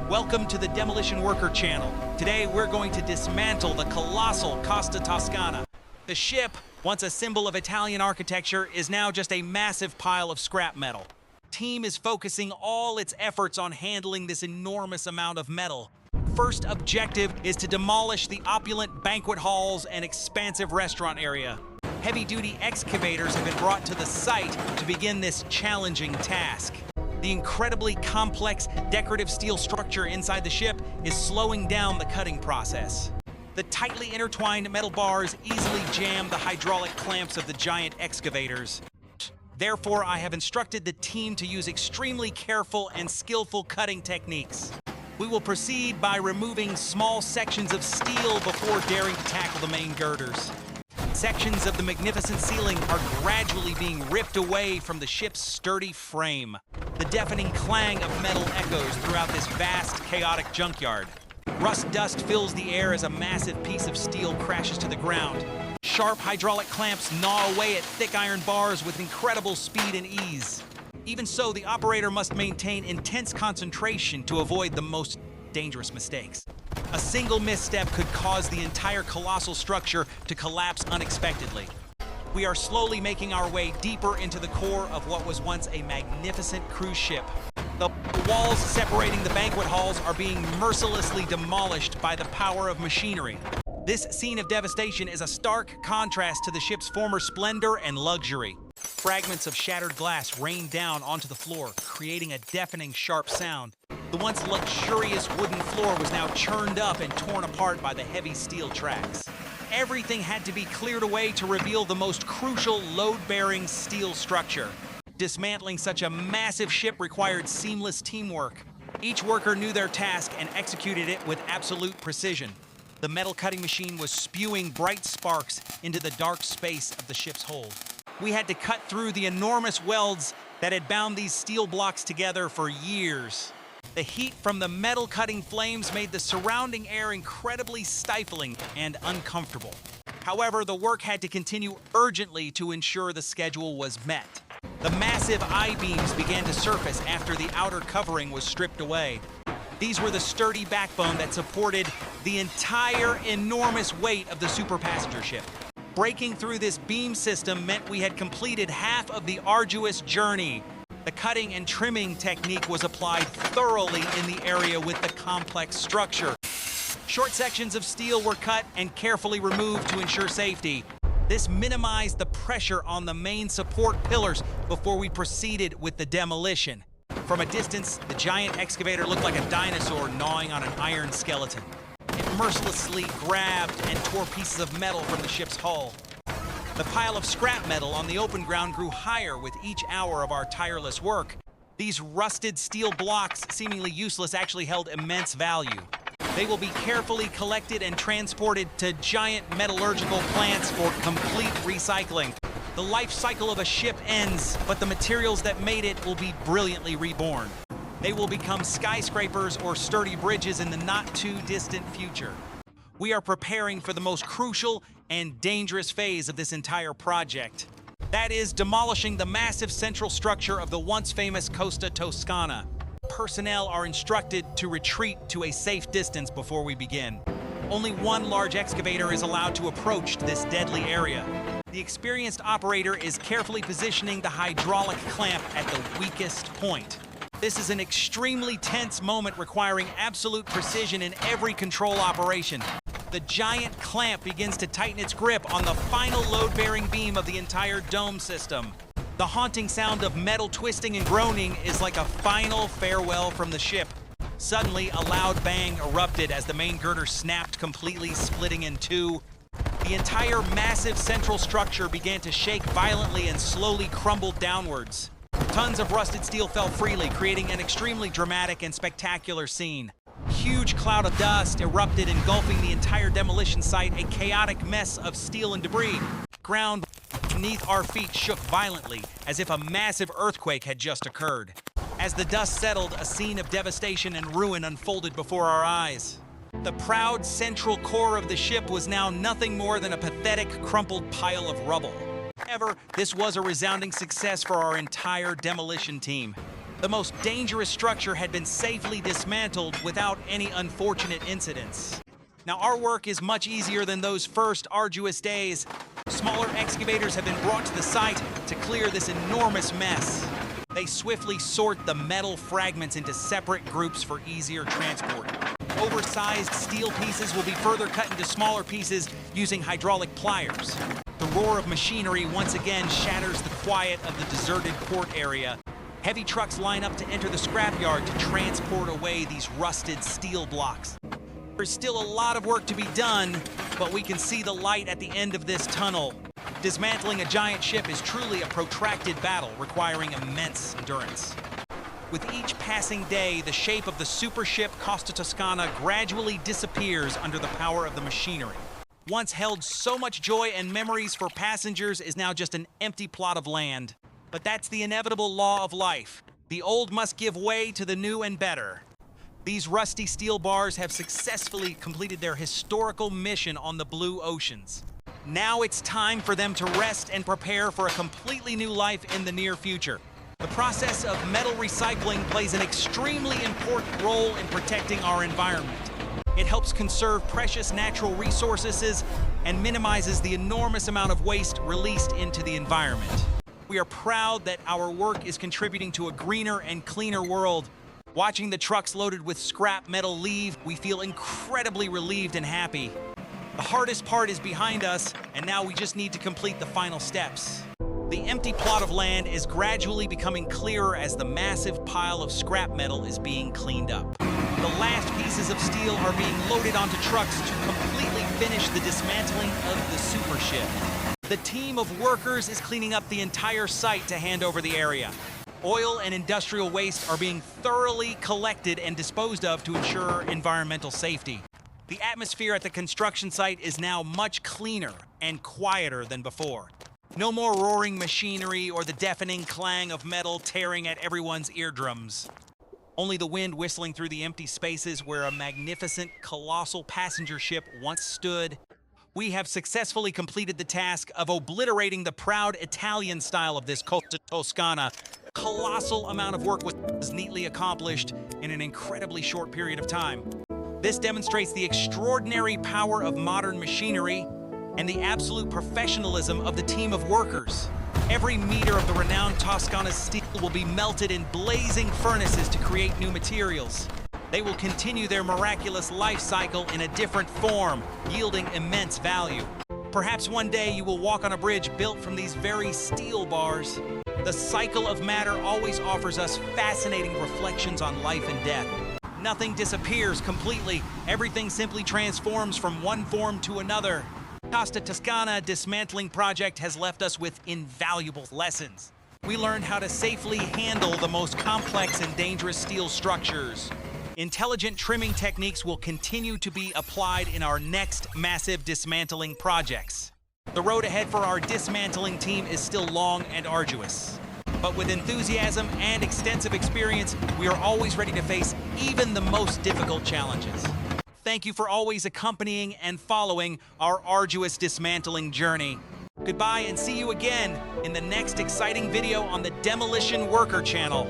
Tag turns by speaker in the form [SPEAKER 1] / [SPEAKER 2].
[SPEAKER 1] Welcome to the Demolition Worker channel. Today we're going to dismantle the colossal Costa Toscana. The ship, once a symbol of Italian architecture, is now just a massive pile of scrap metal. The team is focusing all its efforts on handling this enormous amount of metal. First objective is to demolish the opulent banquet halls and expansive restaurant area. Heavy-duty excavators have been brought to the site to begin this challenging task. The incredibly complex decorative steel structure inside the ship is slowing down the cutting process. The tightly intertwined metal bars easily jam the hydraulic clamps of the giant excavators. Therefore, I have instructed the team to use extremely careful and skillful cutting techniques. We will proceed by removing small sections of steel before daring to tackle the main girders. Sections of the magnificent ceiling are gradually being ripped away from the ship's sturdy frame. The deafening clang of metal echoes throughout this vast, chaotic junkyard. Rust dust fills the air as a massive piece of steel crashes to the ground. Sharp hydraulic clamps gnaw away at thick iron bars with incredible speed and ease. Even so, the operator must maintain intense concentration to avoid the most dangerous mistakes. A single misstep could cause the entire colossal structure to collapse unexpectedly. We are slowly making our way deeper into the core of what was once a magnificent cruise ship. The walls separating the banquet halls are being mercilessly demolished by the power of machinery. This scene of devastation is a stark contrast to the ship's former splendor and luxury. Fragments of shattered glass rain down onto the floor, creating a deafening, sharp sound. The once luxurious wooden floor was now churned up and torn apart by the heavy steel tracks. Everything had to be cleared away to reveal the most crucial load-bearing steel structure. Dismantling such a massive ship required seamless teamwork. Each worker knew their task and executed it with absolute precision. The metal cutting machine was spewing bright sparks into the dark space of the ship's hold. We had to cut through the enormous welds that had bound these steel blocks together for years. The heat from the metal cutting flames made the surrounding air incredibly stifling and uncomfortable. However, the work had to continue urgently to ensure the schedule was met. The massive I-beams began to surface after the outer covering was stripped away. These were the sturdy backbone that supported the entire enormous weight of the super passenger ship. Breaking through this beam system meant we had completed half of the arduous journey. The cutting and trimming technique was applied thoroughly in the area with the complex structure. Short sections of steel were cut and carefully removed to ensure safety. This minimized the pressure on the main support pillars before we proceeded with the demolition. From a distance, the giant excavator looked like a dinosaur gnawing on an iron skeleton. It mercilessly grabbed and tore pieces of metal from the ship's hull. The pile of scrap metal on the open ground grew higher with each hour of our tireless work. These rusted steel blocks, seemingly useless, actually held immense value. They will be carefully collected and transported to giant metallurgical plants for complete recycling. The life cycle of a ship ends, but the materials that made it will be brilliantly reborn. They will become skyscrapers or sturdy bridges in the not-too-distant future. We are preparing for the most crucial and dangerous phase of this entire project. That is, demolishing the massive central structure of the once-famous Costa Toscana. Personnel are instructed to retreat to a safe distance before we begin. Only one large excavator is allowed to approach this deadly area. The experienced operator is carefully positioning the hydraulic clamp at the weakest point. This is an extremely tense moment requiring absolute precision in every control operation. The giant clamp begins to tighten its grip on the final load-bearing beam of the entire dome system. The haunting sound of metal twisting and groaning is like a final farewell from the ship. Suddenly, a loud bang erupted as the main girder snapped completely, splitting in two. The entire massive central structure began to shake violently and slowly crumbled downwards. Tons of rusted steel fell freely, creating an extremely dramatic and spectacular scene. Huge cloud of dust erupted, engulfing the entire demolition site, a chaotic mess of steel and debris. Ground beneath our feet shook violently, as if a massive earthquake had just occurred. As the dust settled, a scene of devastation and ruin unfolded before our eyes. The proud central core of the ship was now nothing more than a pathetic, crumpled pile of rubble. However, this was a resounding success for our entire demolition team. The most dangerous structure had been safely dismantled without any unfortunate incidents. Now, our work is much easier than those first arduous days. Smaller excavators have been brought to the site to clear this enormous mess. They swiftly sort the metal fragments into separate groups for easier transport. Oversized steel pieces will be further cut into smaller pieces using hydraulic pliers. The roar of machinery once again shatters the quiet of the deserted port area. Heavy trucks line up to enter the scrapyard to transport away these rusted steel blocks. There's still a lot of work to be done, but we can see the light at the end of this tunnel. Dismantling a giant ship is truly a protracted battle requiring immense endurance. With each passing day, the shape of the super ship Costa Toscana gradually disappears under the power of the machinery. Once held so much joy and memories for passengers is now just an empty plot of land. But that's the inevitable law of life. The old must give way to the new and better. These rusty steel bars have successfully completed their historical mission on the blue oceans. Now it's time for them to rest and prepare for a completely new life in the near future. The process of metal recycling plays an extremely important role in protecting our environment. It helps conserve precious natural resources and minimizes the enormous amount of waste released into the environment. We are proud that our work is contributing to a greener and cleaner world. Watching the trucks loaded with scrap metal leave, we feel incredibly relieved and happy. The hardest part is behind us, and now we just need to complete the final steps. The empty plot of land is gradually becoming clearer as the massive pile of scrap metal is being cleaned up. The last pieces of steel are being loaded onto trucks to completely finish the dismantling of the super ship. The team of workers is cleaning up the entire site to hand over the area. Oil and industrial waste are being thoroughly collected and disposed of to ensure environmental safety. The atmosphere at the construction site is now much cleaner and quieter than before. No more roaring machinery or the deafening clang of metal tearing at everyone's eardrums. Only the wind whistling through the empty spaces where a magnificent, colossal passenger ship once stood. We have successfully completed the task of obliterating the proud Italian style of this Costa Toscana. Colossal amount of work was neatly accomplished in an incredibly short period of time. This demonstrates the extraordinary power of modern machinery and the absolute professionalism of the team of workers. Every meter of the renowned Toscana steel will be melted in blazing furnaces to create new materials. They will continue their miraculous life cycle in a different form, yielding immense value. Perhaps one day you will walk on a bridge built from these very steel bars. The cycle of matter always offers us fascinating reflections on life and death. Nothing disappears completely. Everything simply transforms from one form to another. Costa Toscana dismantling project has left us with invaluable lessons. We learned how to safely handle the most complex and dangerous steel structures. Intelligent trimming techniques will continue to be applied in our next massive dismantling projects. The road ahead for our dismantling team is still long and arduous. But with enthusiasm and extensive experience, we are always ready to face even the most difficult challenges. Thank you for always accompanying and following our arduous dismantling journey. Goodbye and see you again in the next exciting video on the Demolition Worker channel.